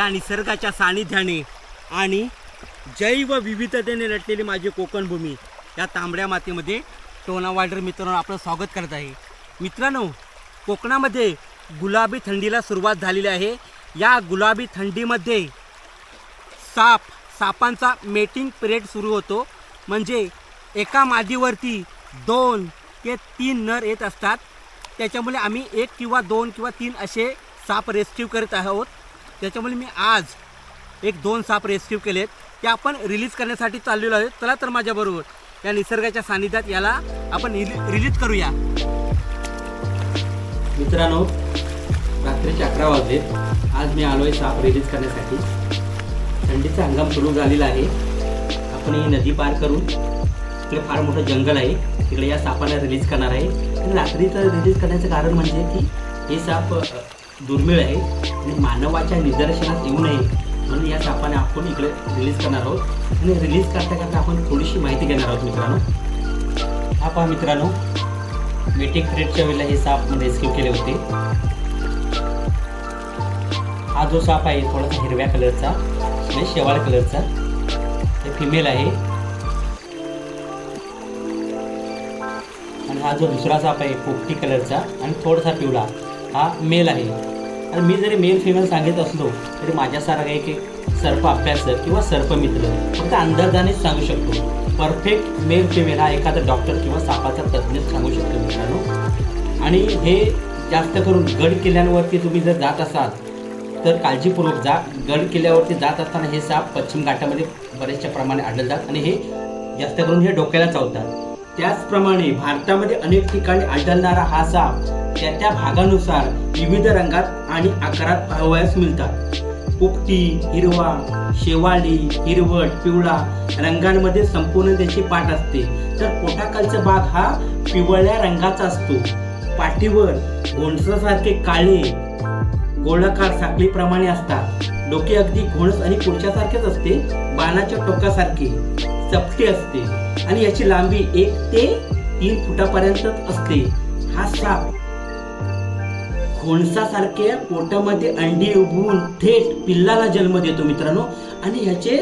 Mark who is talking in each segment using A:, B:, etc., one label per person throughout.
A: या निसर्गाच्या सानिध्याने आणि जैवविविधतेने नटलेली माझी कोकण भूमी या तांबड्या मातीमध्ये टोना वायल्डर मित्रांनो आपलं स्वागत करत आहे। मित्रांनो, कोकणामध्ये गुलाबी थंडीला सुरुवात झालेली आहे। या गुलाबी थंडीमध्ये सापांचा मेटिंग पिरियड सुरू होतो। म्हणजे एका मादीवरती 2 ते 3 नर येत असतात। त्याच्यामुळे आम्ही 1 किंवा 2 किंवा 3 असे साप रेस्क्यू करत आहोत। त्याच्यामुळे मी आज 1-2 साप रेस्क्यू केलेत, ते आपण रिलीज करण्यासाठी चाललेलो आहे। चला तर माझ्याबरोबर या निसर्गाच्या सानिध्यात याला आपण रिलीज करूया। मित्रांनो, रात्रीचे 11 वाजले। आज मी आलोय साप रिलीज करण्यासाठी। थंडीचा हंगाम सुरू झालेला आहे। आपण ही नदी पार करून इकडे फार मोठं जंगल आहे, तिकडे या सापाला रिलीज करणार आहे। आणि रात्रीचं रिलीज करण्याचं कारण म्हणजे की हे साप दुर्मिळ आहे आणि मानवाच्या निदर्शनास येऊ नये म्हणून या सापाने आपण इकडे रिलीज करणार आहोत। आणि रिलीज करता करता आपण थोडीशी माहिती घेणार आहोत। मित्रांनो, हा पहा मित्रांनो, मेटिंग पिरियडच्या वेळेला हे साप रेस्क्यू केले होते। हा जो साप आहे थोडासा हिरव्या कलरचा म्हणजे शेवाळ कलरचा, हे फिमेल आहे। आणि हा जो दुसरा साप आहे पोपटी कलरचा आणि थोडासा पिवळा, हा मेल आहे। आणि मी जरी मेल फिमेल सांगत असलो तरी माझ्यासारखा एक सर्प अभ्यासक किंवा सर्पमित्र फक्त अंदाजानेच सांगू शकतो। परफेक्ट मेल फिमेल हा एखादा डॉक्टर किंवा सापाचा तज्ज्ञ सांगू शकतो मित्रांनो। आणि हे जास्त करून गड किल्ल्यांवरती तुम्ही जर जात असाल तर काळजीपूर्वक जा। गड किल्ल्यावरती जात असताना हे साप पश्चिम घाटामध्ये बरेचशा प्रमाणे आढळतात आणि हे जास्त करून हे डोक्याला चावतात। त्याचप्रमाणे भारतामध्ये अनेक ठिकाणी आढळणारा हा साप त्या भागानुसार विविध रंगात आणि आकारात पाहावयास मिळतात। पोपटी, हिरवा, शेवाळी, हिरवट, पिवळा रंगांमध्ये संपूर्ण त्याची पाठ असते। तर पोटाखालचा भाग हा पिवळ्या रंगाचा असतो। पाठीवर घोणसासारखे काळे गोलाकार साखळीप्रमाणे असतात। डोके अगदी घोणस आणि पुढच्यासारखेच असते, बाणाच्या टोकासारखे चपटे असते आणि याची लांबी 1 ते 3 फुटापर्यंत असते। हा साप घोणसासारखे पोटामध्ये अंडी उभवून थेट पिल्लाला जन्म देतो मित्रांनो। आणि ह्याचे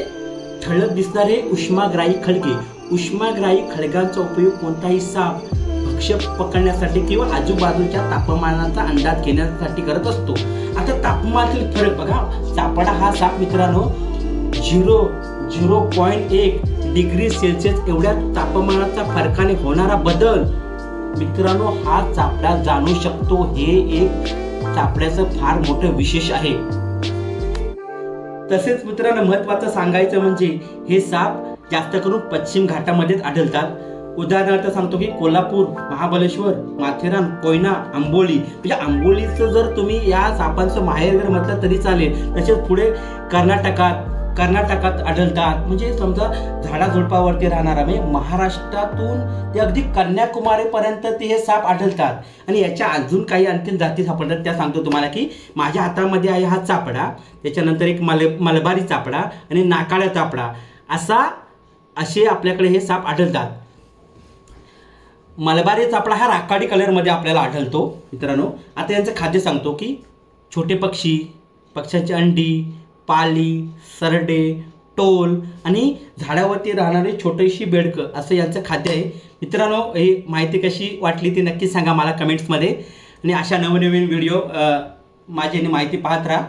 A: ठळक दिसणारे उष्माग्राही खळगे, उष्माग्राही खळगांचा उपयोग कोणताही साप भक्ष्य पकडण्यासाठी किंवा आजूबाजूच्या तापमानाचा अंदाज घेण्यासाठी करत असतो। आता तापमानातील फरक बघा, चापडा हा साप मित्रांनो 0.1 डिग्री सेल्सिअस एवढ्या तापमानाचा फरकाने होणारा बदल मित्रांनो हा चापडा जाणू शकतो। हे एक चापड्याचं फार मोठं विशेष आहे। तसेच मित्रांनो, महत्त्वाचं सांगायचं म्हणजे हे साप जास्त करून पश्चिम घाटामध्येच आढळतात। उदाहरणार्थ सांगतो की कोल्हापूर, महाबळेश्वर, माथेरान, कोयना, आंबोली, म्हणजे आंबोलीचं जर तुम्ही या सापांचं माहेर जर म्हटलं तरी चालेल। तसेच पुढे कर्नाटकात आढळतात। म्हणजे समजा झाडाझुडपावरती राहणारा म्हणजे महाराष्ट्रातून ते अगदी कन्याकुमारीपर्यंत ते हे साप आढळतात। आणि याच्या अजून काही आणखीन जाती सापडतात, त्या सांगतो तुम्हाला की माझ्या हातामध्ये आहे हा चापडा, त्याच्यानंतर एक मलबारी चापडा आणि नाकाळ्या चापडा असे आपल्याकडे हे साप आढळतात। मलबारी चापडा हा राखाडी कलरमध्ये आपल्याला आढळतो मित्रांनो। आता यांचं खाद्य सांगतो की छोटे पक्षी, पक्ष्यांची अंडी, पाली, सरडे, टोल आणि झाडावरती राहणारे छोटीशी बेडकं असं यांचं खाद्य आहे मित्रांनो। ही माहिती कशी वाटली ती नक्कीच सांगा मला कमेंट्समध्ये। आणि अशा नवनवीन व्हिडिओ माझी माहिती पाहत राहा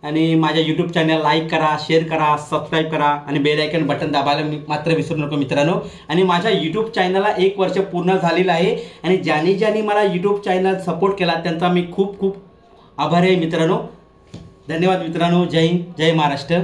A: आणि माझ्या यूट्यूब चॅनल लाईक करा, शेअर करा, सबस्क्राईब करा आणि बेल आयकॉन बटन दाबायला मात्र विसरू नको मित्रांनो। आणि माझ्या यूट्यूब चॅनलला 1 वर्ष पूर्ण झालेलं आहे आणि ज्यांनी मला यूट्यूब चॅनल सपोर्ट केला त्यांचा मी खूप खूप आभारी आहे मित्रांनो। धन्यवाद मित्रांनो। जय हिंद, जय महाराष्ट्र।